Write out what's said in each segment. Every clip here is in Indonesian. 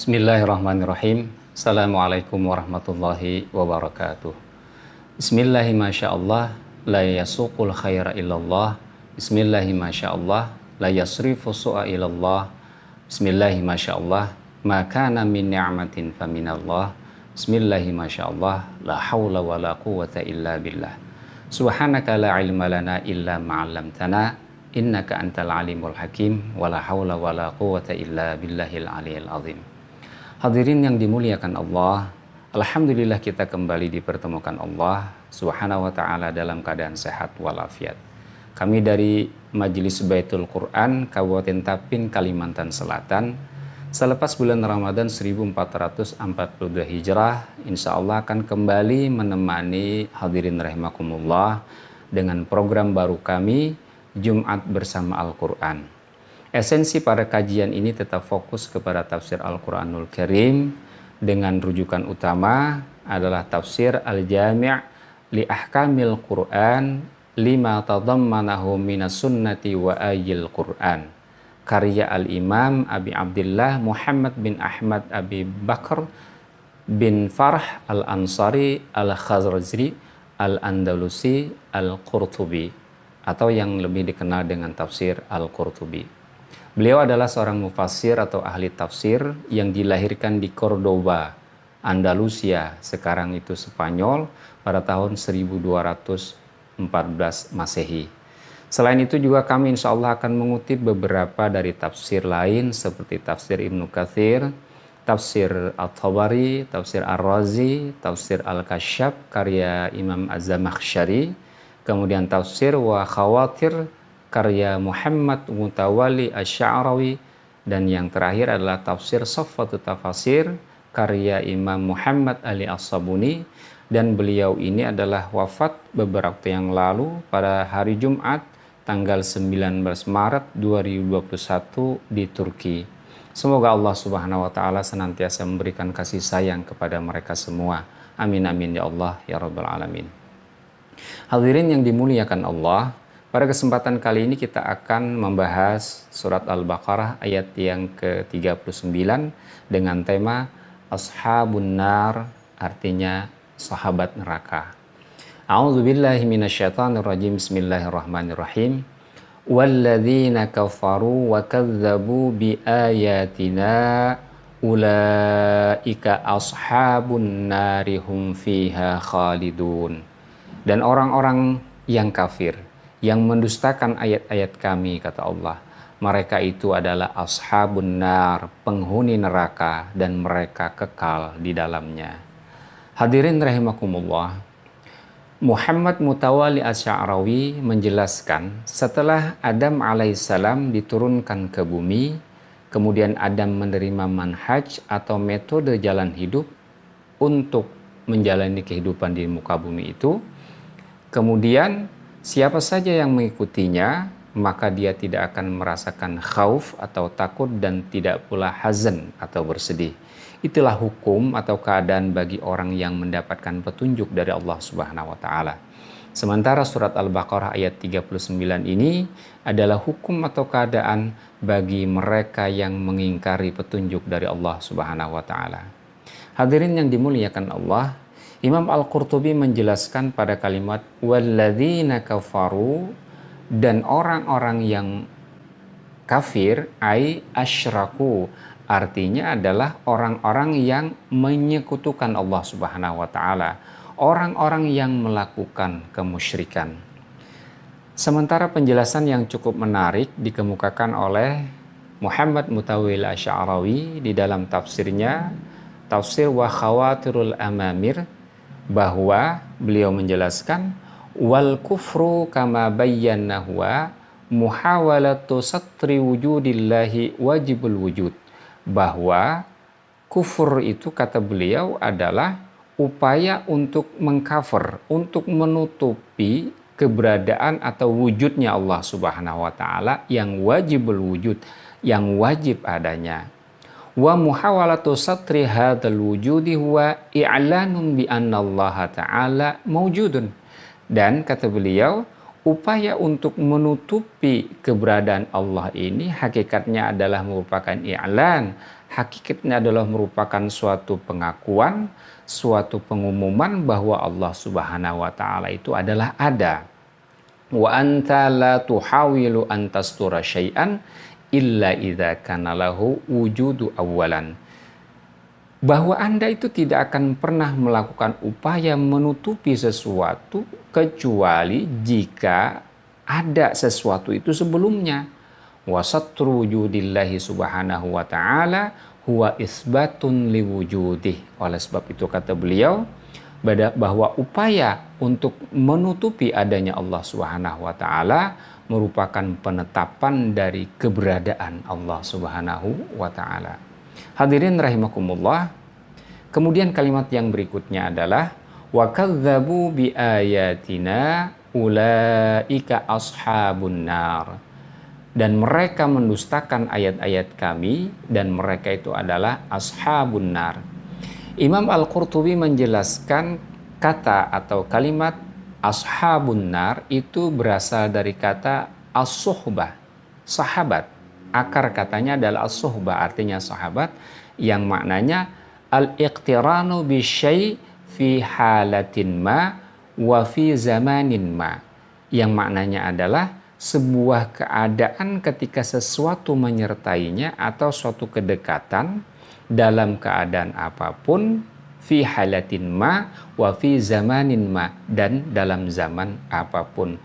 Bismillahirrahmanirrahim. Assalamualaikum warahmatullahi wabarakatuh. Bismillahi masyaallah, la yasuqul khaira illallah. Bismillahi masyaallah, la yasrifu su'a illallah. Bismillahi masyaallah, ma kana min ni'matin faminallah. Bismillahi masyaallah, la hawla wa la quwwata illa billah. Subhanaka la ilma lana illa ma'allamtana, innaka antal alimul hakim, wa la hawla wa la quwwata illa billahil aliyil azim. Hadirin yang dimuliakan Allah, alhamdulillah kita kembali dipertemukan Allah Subhanahu wa ta'ala dalam keadaan sehat walafiat. Kami dari Majelis Baitul Quran Kabupaten Tapin, Kalimantan Selatan, selepas bulan Ramadan 1442 Hijrah, insya Allah akan kembali menemani hadirin rahimakumullah dengan program baru kami, Jumat bersama Al-Quran. Esensi pada kajian ini tetap fokus kepada tafsir Al-Quranul Karim dengan rujukan utama adalah tafsir Al-Jami' li Ahkamil Quran lima tadammanahu minas sunnati wa ayil Quran, karya Al-Imam Abi Abdillah Muhammad bin Ahmad Abi Bakr bin Farh Al-Ansari Al-Khazrajri Al-Andalusi Al-Qurtubi, atau yang lebih dikenal dengan tafsir Al-Qurtubi. Beliau adalah seorang mufassir atau ahli tafsir yang dilahirkan di Cordoba, Andalusia, sekarang itu Spanyol, pada tahun 1214 Masehi. Selain itu juga kami insya Allah akan mengutip beberapa dari tafsir lain seperti tafsir Ibnu Katsir, tafsir At-Tabari, tafsir Ar-Razi, tafsir Al-Kasyaf karya Imam Az-Zamakhsyari, kemudian tafsir Wa Khawatir karya Muhammad Mutawalli Asy-Sya'rawi, dan yang terakhir adalah tafsir Safwatut Tafasir karya Imam Muhammad Ali As-Sabuni, dan beliau ini adalah wafat beberapa waktu yang lalu pada hari Jumat tanggal 19 Maret 2021 di Turki. Semoga Allah Subhanahu wa taala senantiasa memberikan kasih sayang kepada mereka semua. Amin amin ya Allah ya rabbal alamin. Hadirin yang dimuliakan Allah, pada kesempatan kali ini kita akan membahas surat Al-Baqarah ayat yang ke-39 dengan tema Ashabun Nar, artinya sahabat neraka. A'udzubillahi minasyaitonirrajim. Bismillahirrahmanirrahim. Walladzina kafaru wa kadzdzabu biayatina ulaika ashabun nari hum fiha khalidun. Dan orang-orang yang kafir, yang mendustakan ayat-ayat kami, kata Allah, mereka itu adalah ashabun nar, penghuni neraka, dan mereka kekal di dalamnya. Hadirin rahimakumullah, Muhammad Mutawalli Asy-Sya'rawi menjelaskan setelah Adam alaihissalam diturunkan ke bumi, kemudian Adam menerima manhaj atau metode jalan hidup untuk menjalani kehidupan di muka bumi itu, kemudian siapa saja yang mengikutinya, maka dia tidak akan merasakan khauf atau takut dan tidak pula hazan atau bersedih. Itulah hukum atau keadaan bagi orang yang mendapatkan petunjuk dari Allah Subhanahu wa taala. Sementara surat Al-Baqarah ayat 39 ini adalah hukum atau keadaan bagi mereka yang mengingkari petunjuk dari Allah Subhanahu wa taala. Hadirin yang dimuliakan Allah, Imam Al-Qurtubi menjelaskan pada kalimat walladzina kafaru, dan orang-orang yang kafir ai asyraku, artinya adalah orang-orang yang menyekutukan Allah Subhanahu wa taala, orang-orang yang melakukan kemusyrikan. Sementara penjelasan yang cukup menarik dikemukakan oleh Muhammad Mutawalli Asy-Sya'rawi di dalam tafsirnya Tafsir Wa Khawatirul Amamir, bahwa beliau menjelaskan wal kufru kama bayyanahu muhawalatu satri wujudillahi wajibul wujud, bahwa kufur itu, kata beliau, adalah upaya untuk mengcover, untuk menutupi keberadaan atau wujudnya Allah Subhanahu wa taala yang wajibul wujud, yang wajib adanya. Wa muhawalatu satri hadzal wujudi huwa i'lanun bi anna Allah ta'ala mawjudun. Dan kata beliau, upaya untuk menutupi keberadaan Allah ini hakikatnya adalah merupakan i'lan, hakikatnya adalah merupakan suatu pengakuan, suatu pengumuman bahwa Allah Subhanahu wa taala itu adalah ada. Wa anta la tuhawilu an tastura syai'an illa idza kana lahu wujudu awwalan. Bahwa Anda itu tidak akan pernah melakukan upaya menutupi sesuatu kecuali jika ada sesuatu itu sebelumnya. Wa satru wujudillahi subhanahu wa ta'ala huwa isbatun liwujudih. Oleh sebab itu kata beliau bahwa upaya untuk menutupi adanya Allah Subhanahu wa ta'ala merupakan penetapan dari keberadaan Allah Subhanahu wa ta'ala. Hadirin rahimakumullah. Kemudian kalimat yang berikutnya adalah wa kadzdzabu bi ayatina ulaika ashabun nar. Dan mereka mendustakan ayat-ayat kami dan mereka itu adalah ashabun nar. Imam Al-Qurtubi menjelaskan kata atau kalimat ashabun nar itu berasal dari kata as-suhbah, sahabat. Akar katanya adalah as-suhbah, artinya sahabat, yang maknanya al-iqtiranu bi syai' fi halatin ma wa fi zamanin ma. Yang maknanya adalah sebuah keadaan ketika sesuatu menyertainya atau suatu kedekatan dalam keadaan apapun, fi halatin ma wa fi zamanin ma, dan dalam zaman apapun.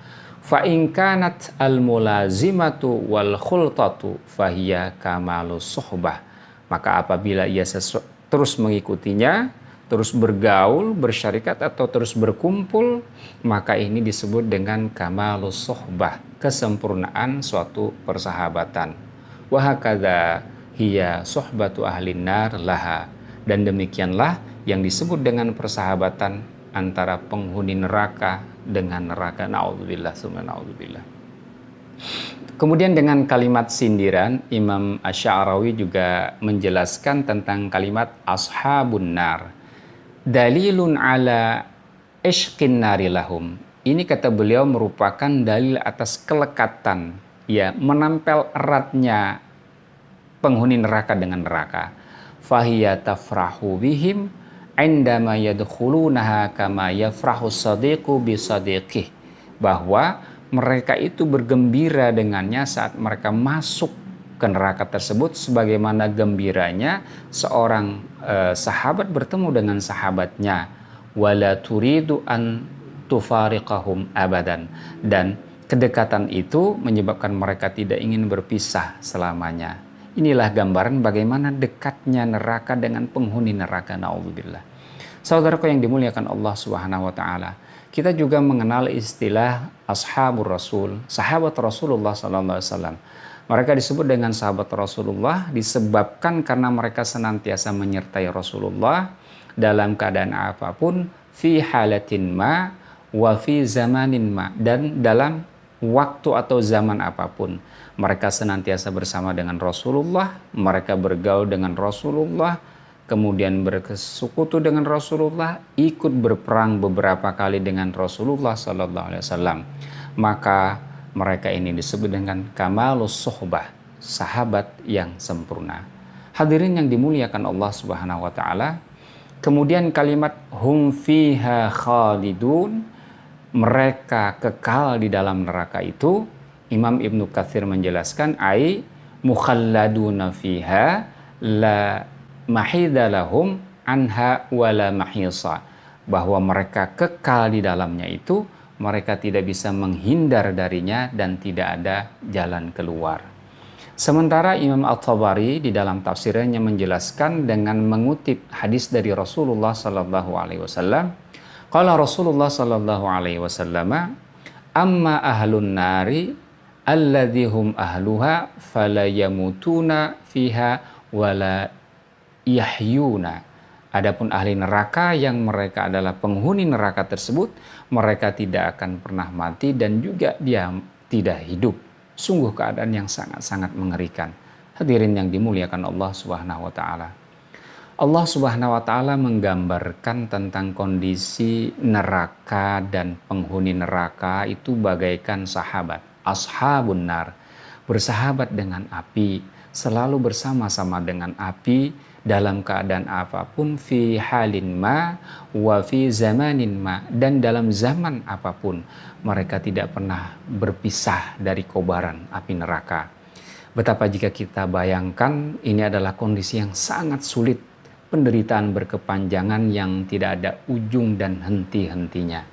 Fa in kanat al mulazimatu wal khultatu fahiya kamalus suhbah. Maka apabila ia terus mengikutinya, terus bergaul, bersyarikat atau terus berkumpul, maka ini disebut dengan kamalus suhbah, kesempurnaan suatu persahabatan. Wa hakadza hiya suhbatu ahlin nar laha. Dan demikianlah yang disebut dengan persahabatan antara penghuni neraka dengan neraka. Na'udzubillah summa na'udzubillah. Kemudian dengan kalimat sindiran, Imam Asy-Sya'rawi juga menjelaskan tentang kalimat ashabun nar. Dalilun ala ishqin nari lahum. Ini kata beliau merupakan dalil atas kelekatan, ya, menempel eratnya penghuni neraka dengan neraka. Fahiya tafrahu bihim indama yadkhulunaha kama yafrahu sadiqu bi sadiqih. Bahwa mereka itu bergembira dengannya saat mereka masuk ke neraka tersebut sebagaimana gembiranya seorang sahabat bertemu dengan sahabatnya. Wala turidu an tufariqahum abadan. Dan kedekatan itu menyebabkan mereka tidak ingin berpisah selamanya. Inilah gambaran bagaimana dekatnya neraka dengan penghuni neraka. Na'udzubillah. Saudaraku yang dimuliakan Allah Subhanahu wa taala, kita juga mengenal istilah ashabur rasul, sahabat Rasulullah sallallahu alaihi wasallam. Mereka disebut dengan sahabat Rasulullah disebabkan karena mereka senantiasa menyertai Rasulullah dalam keadaan apapun, fi halatin ma wa fi zamanin ma, dan dalam waktu atau zaman apapun. Mereka senantiasa bersama dengan Rasulullah, mereka bergaul dengan Rasulullah, kemudian bersekutu dengan Rasulullah, ikut berperang beberapa kali dengan Rasulullah sallallahu alaihi wasallam. Maka mereka ini disebut dengan kamalus suhbah, sahabat yang sempurna. Hadirin yang dimuliakan Allah Subhanahu wa taala. Kemudian kalimat hum fiha khalidun, mereka kekal di dalam neraka itu, Imam Ibnu Katsir menjelaskan ai mukhalladuna fiha la mahida lahum anha wala mahisa, bahwa mereka kekal di dalamnya itu, mereka tidak bisa menghindar darinya dan tidak ada jalan keluar. Sementara Imam At-Tabari di dalam tafsirnya menjelaskan dengan mengutip hadis dari Rasulullah sallallahu alaihi wasallam, qala Rasulullah sallallahu alaihi wasallam, amma ahlun nari alladhihum ahluha fala yamutuna fiha wala yahyuna. Adapun ahli neraka yang mereka adalah penghuni neraka tersebut, mereka tidak akan pernah mati dan juga dia tidak hidup. Sungguh keadaan yang sangat-sangat mengerikan. Hadirin yang dimuliakan Allah Subhanahu wa taala. Allah Subhanahu wa taala menggambarkan tentang kondisi neraka dan penghuni neraka itu bagaikan sahabat, ashabun nar, bersahabat dengan api, selalu bersama-sama dengan api dalam keadaan apapun, fi halin ma wa fi zamanin ma, dan dalam zaman apapun mereka tidak pernah berpisah dari kobaran api neraka. Betapa jika kita bayangkan ini adalah kondisi yang sangat sulit, penderitaan berkepanjangan yang tidak ada ujung dan henti-hentinya.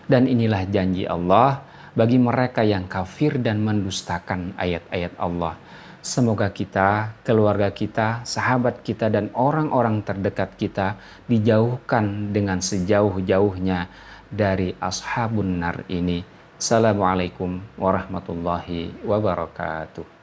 Dan inilah janji Allah bagi mereka yang kafir dan mendustakan ayat-ayat Allah. Semoga kita, keluarga kita, sahabat kita, dan orang-orang terdekat kita dijauhkan dengan sejauh-jauhnya dari ashabun nar ini. Assalamualaikum warahmatullahi wabarakatuh.